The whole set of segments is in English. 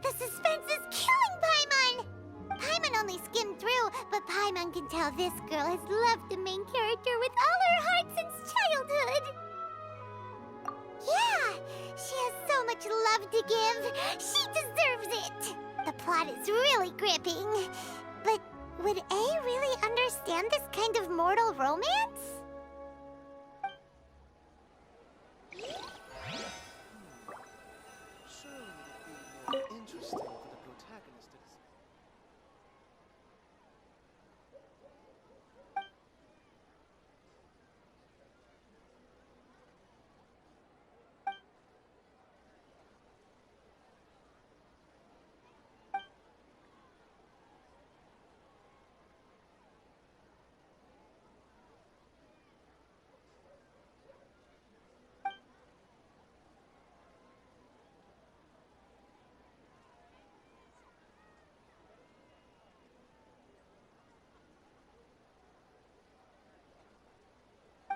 The suspense is killing Paimon! Paimon only skimmed through, but Paimon can tell this girl has loved the main character with all her heart since childhood. Yeah, she has so much love to give. She deserves it. The plot is really gripping. But would A really understand this kind of mortal romance? Surely it would be more interesting for the protagonist to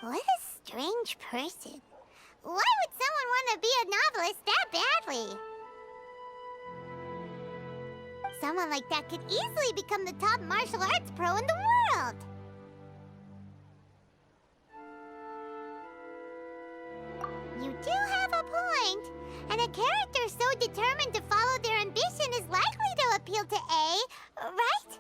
What a strange person. Why would someone want to be a novelist that badly? Someone like that could easily become the top martial arts pro in the world. You do have a point. And a character so determined to follow their ambition is likely to appeal to A, right?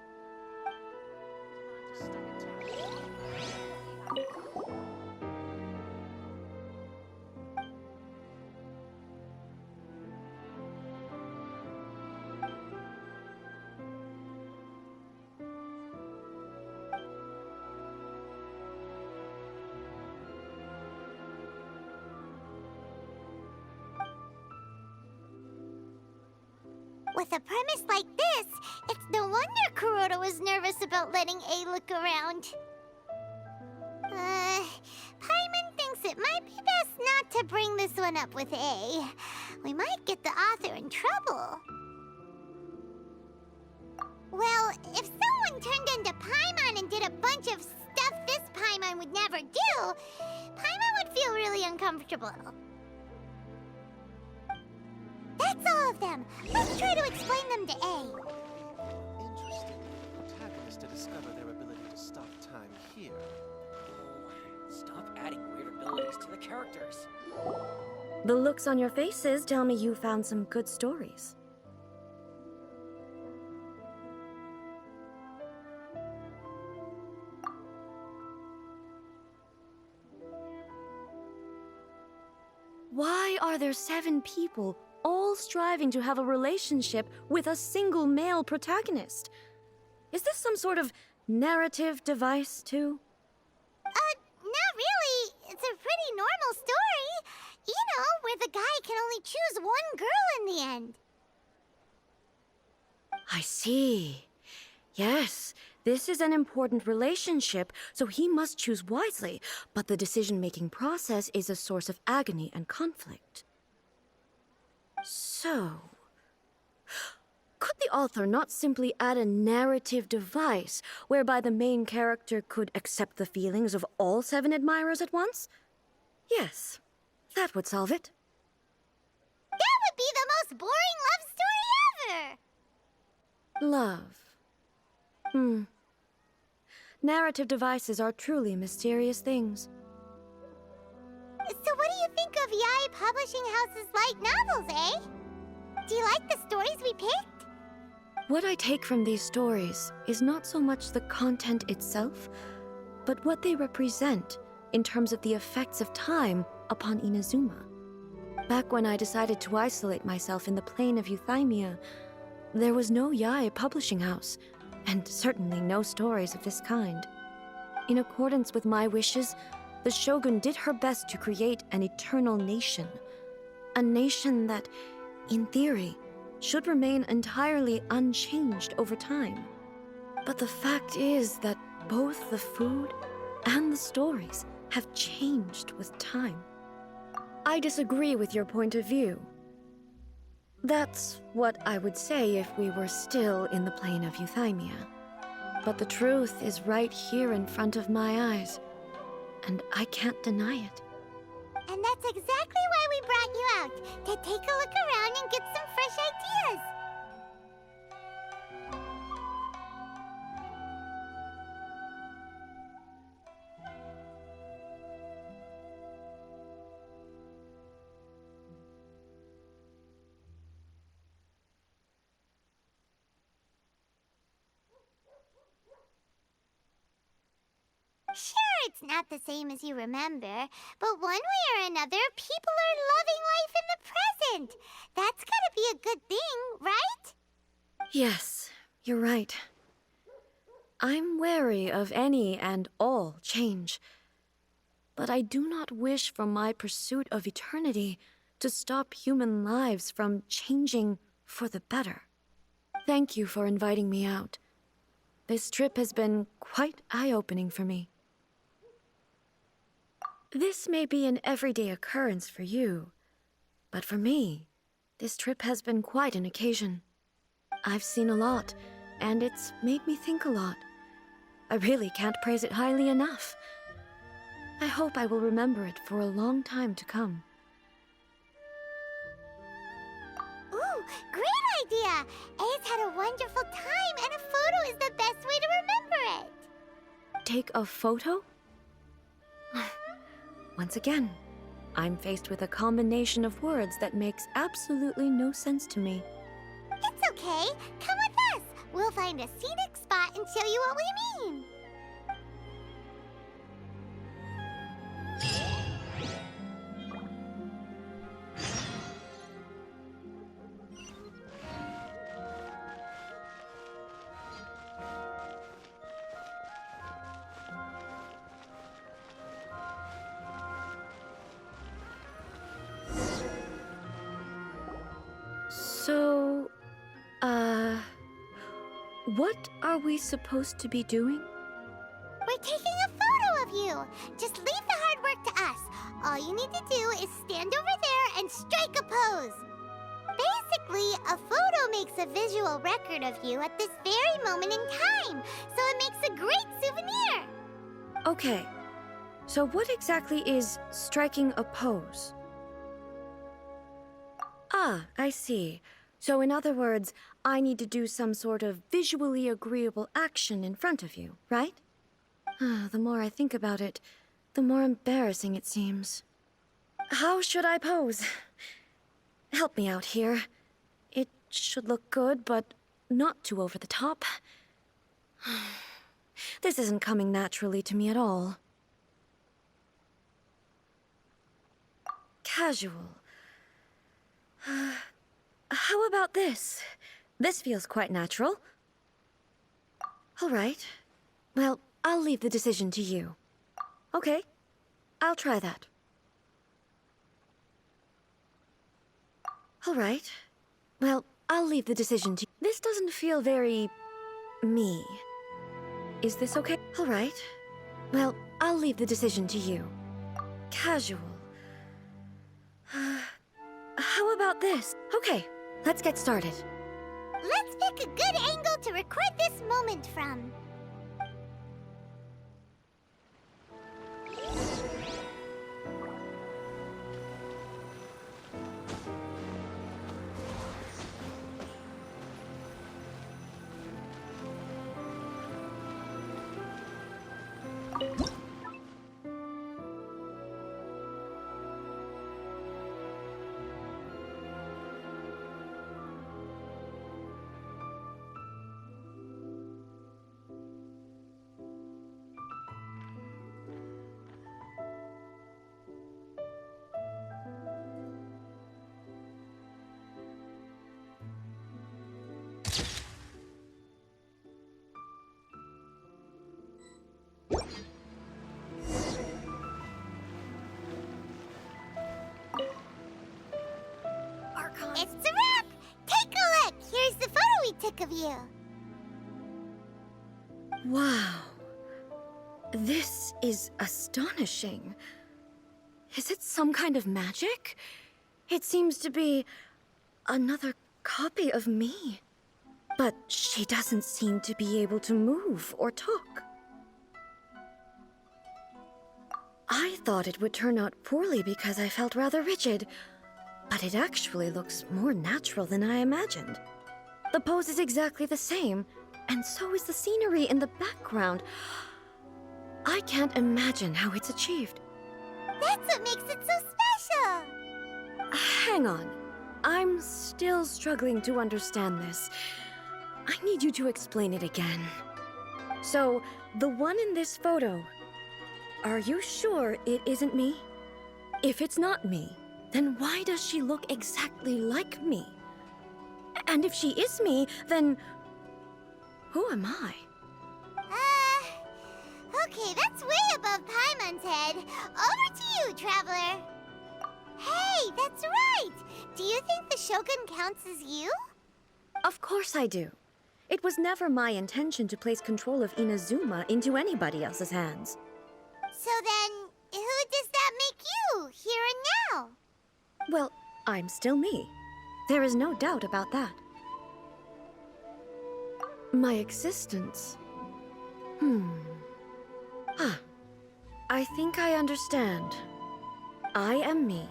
With a premise like this, it's no wonder Kuroda was nervous about letting A look around. Paimon thinks it might be best not to bring this one up with A. We might get the author in trouble. Well, if someone turned into Paimon and did a bunch of stuff this Paimon would never do, Paimon would feel really uncomfortable. That's all of them. Let's try to explain them to A. interesting for the protagonist to discover their ability to stop time here. Oh, stop adding weird abilities to the characters. The looks on your faces tell me you found some good stories. Why are there 7 people all striving to have a relationship with a single male protagonist? Is this some sort of narrative device, too? Not really. It's a pretty normal story. You know, where the guy can only choose one girl in the end. I see. Yes, this is an important relationship, so he must choose wisely, but the decision-making process is a source of agony and conflict. So, could the author not simply add a narrative device whereby the main character could accept the feelings of all 7 admirers at once? Yes, that would solve it. That would be the most boring love story ever! Love. Narrative devices are truly mysterious things. So what do you think of Yae Publishing House's light novels, eh? Do you like the stories we picked? What I take from these stories is not so much the content itself, but what they represent in terms of the effects of time upon Inazuma. Back when I decided to isolate myself in the plane of Euthymia, there was no Yae Publishing House, and certainly no stories of this kind. In accordance with my wishes, the Shogun did her best to create an eternal nation. A nation that, in theory, should remain entirely unchanged over time. But the fact is that both the food and the stories have changed with time. I disagree with your point of view. That's what I would say if we were still in the plane of Euthymia. But the truth is right here in front of my eyes, and I can't deny it. And that's exactly why we brought you out, to take a look around and get some fresh ideas. it's not the same as you remember, but one way or another, people are loving life in the present. That's gotta be a good thing, right? Yes, you're right. I'm wary of any and all change. But I do not wish for my pursuit of eternity to stop human lives from changing for the better. Thank you for inviting me out. This trip has been quite eye-opening for me. This may be an everyday occurrence for you, but for me, this trip has been quite an occasion. I've seen a lot, and it's made me think a lot. I really can't praise it highly enough. I hope I will remember it for a long time to come. Ooh, great idea! A's had a wonderful time, and a photo is the best way to remember it. Take a photo? Once again, I'm faced with a combination of words that makes absolutely no sense to me. It's okay. Come with us. We'll find a scenic spot and show you what we mean. So, what are we supposed to be doing? We're taking a photo of you. Just leave the hard work to us. All you need to do is stand over there and strike a pose. Basically, a photo makes a visual record of you at this very moment in time, so it makes a great souvenir. Okay, so what exactly is striking a pose? Ah, I see. So in other words, I need to do some sort of visually agreeable action in front of you, right? The more I think about it, the more embarrassing it seems. How should I pose? Help me out here. It should look good, but not too over the top. This isn't coming naturally to me at all. Casual. How about this? This feels quite natural. All right. Well, I'll leave the decision to you. Okay, I'll try that. All right. Well, I'll leave the decision to you. This doesn't feel very... me. Is this okay? All right. Well, I'll leave the decision to you. Casual. How about this? Okay, let's get started. Let's pick a good angle to record this moment from. It's a wrap! Take a look! Here's the photo we took of you. Wow. This is astonishing. Is it some kind of magic? It seems to be another copy of me. But she doesn't seem to be able to move or talk. I thought it would turn out poorly because I felt rather rigid, but it actually looks more natural than I imagined. The pose is exactly the same, and so is the scenery in the background. I can't imagine how it's achieved. That's what makes it so special! Hang on. I'm still struggling to understand this. I need you to explain it again. So, the one in this photo, Are you sure it isn't me? If it's not me, then why does she look exactly like me? And if she is me, then who am I? Okay, that's way above Paimon's head. Over to you, Traveler. Hey, that's right! Do you think the Shogun counts as you? Of course I do. It was never my intention to place control of Inazuma into anybody else's hands. So then, who does that make you, here and now? Well, I'm still me. There is no doubt about that. My existence... I think I understand. I am me.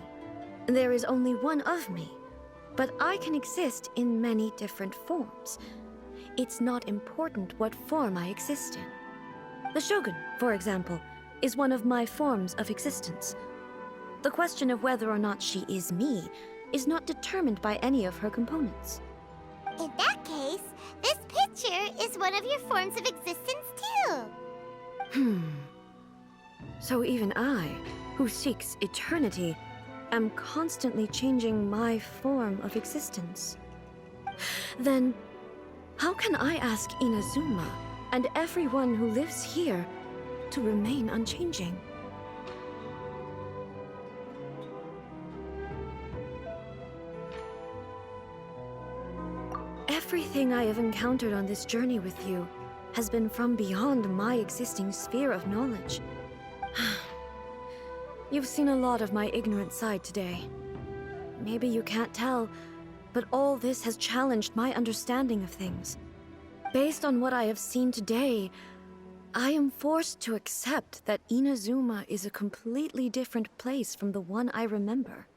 There is only one of me, but I can exist in many different forms. It's not important what form I exist in. The Shogun, for example, is one of my forms of existence. The question of whether or not she is me is not determined by any of her components. In that case, this picture is one of your forms of existence too. So even I, who seeks eternity, am constantly changing my form of existence. Then, how can I ask Inazuma and everyone who lives here to remain unchanging? Everything I have encountered on this journey with you has been from beyond my existing sphere of knowledge. You've seen a lot of my ignorant side today. Maybe you can't tell, but all this has challenged my understanding of things. Based on what I have seen today, I am forced to accept that Inazuma is a completely different place from the one I remember.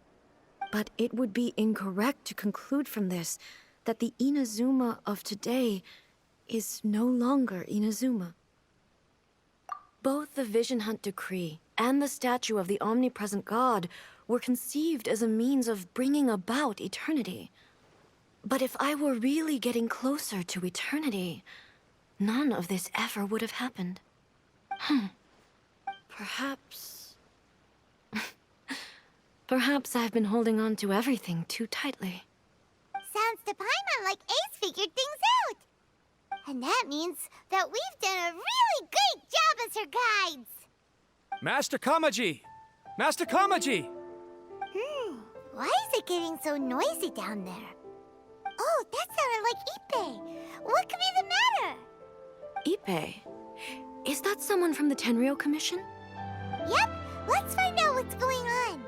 But it would be incorrect to conclude from this that the Inazuma of today is no longer Inazuma. Both the Vision Hunt Decree and the statue of the omnipresent God were conceived as a means of bringing about eternity. But if I were really getting closer to eternity, none of this ever would have happened. Perhaps... Perhaps I've been holding on to everything too tightly. Sounds to Paimon like Ace figured things out. And that means that we've done a really great job as her guides. Master Kamaji! Master Kamaji! Why is it getting so noisy down there? Oh, that sounded like Ippei. What could be the matter? Ippei? Is that someone from the Tenryou Commission? Yep, let's find out what's going on.